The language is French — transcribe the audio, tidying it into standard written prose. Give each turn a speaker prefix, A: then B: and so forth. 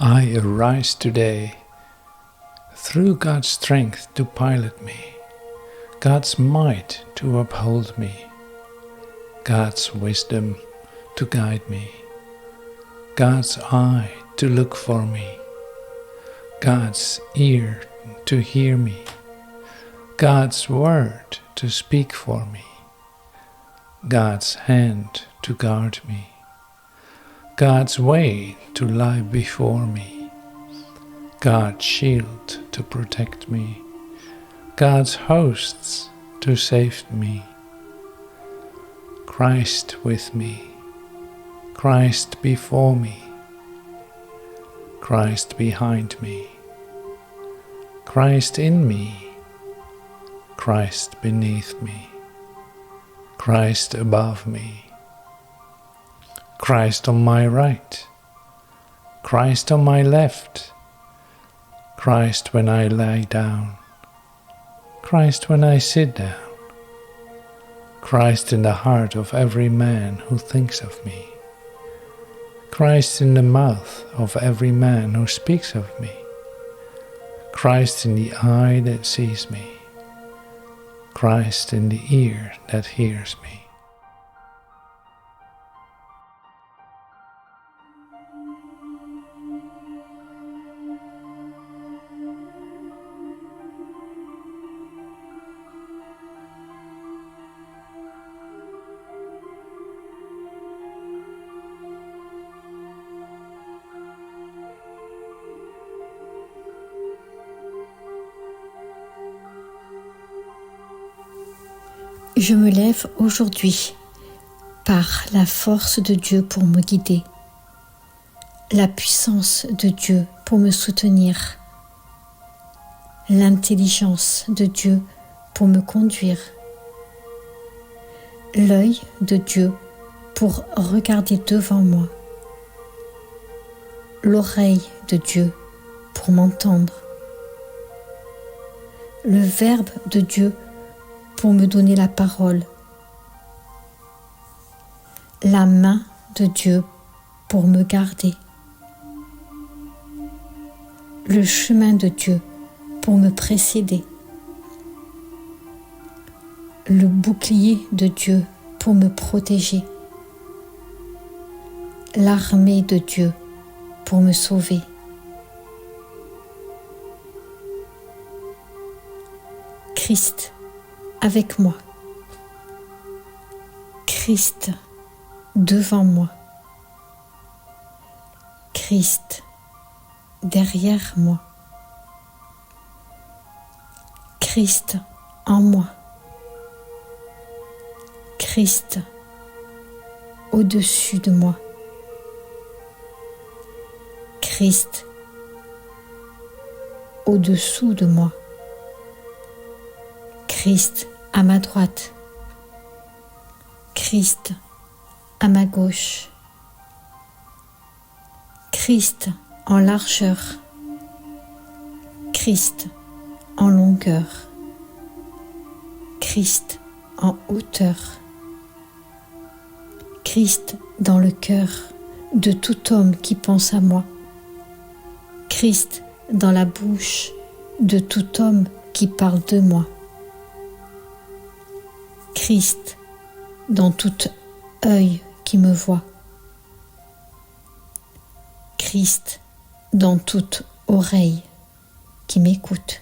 A: I arise today through God's strength to pilot me, God's might to uphold me, God's wisdom to guide me, God's eye to look for me, God's ear to hear me, God's word to speak for me, God's hand to guard me, God's way to lie before me, God's shield to protect me, God's hosts to save me, Christ with me, Christ before me, Christ behind me, Christ in me, Christ beneath me, Christ above me, Christ on my right, Christ on my left, Christ when I lie down, Christ when I sit down, Christ in the heart of every man who thinks of me, Christ in the mouth of every man who speaks of me, Christ in the eye that sees me, Christ in the ear that hears me.
B: Je me lève aujourd'hui par la force de Dieu pour me guider, la puissance de Dieu pour me soutenir, l'intelligence de Dieu pour me conduire, l'œil de Dieu pour regarder devant moi, l'oreille de Dieu pour m'entendre, le Verbe de Dieu pour me donner la parole, la main de Dieu pour me garder, le chemin de Dieu pour me précéder, le bouclier de Dieu pour me protéger, l'armée de Dieu pour me sauver. Christ avec moi, Christ devant moi, Christ derrière moi, Christ en moi, Christ au-dessus de moi, Christ au-dessous de moi, Christ à ma droite, Christ à ma gauche, Christ en largeur, Christ en longueur, Christ en hauteur, Christ dans le cœur de tout homme qui pense à moi, Christ dans la bouche de tout homme qui parle de moi, Christ dans tout œil qui me voit, Christ dans toute oreille qui m'écoute.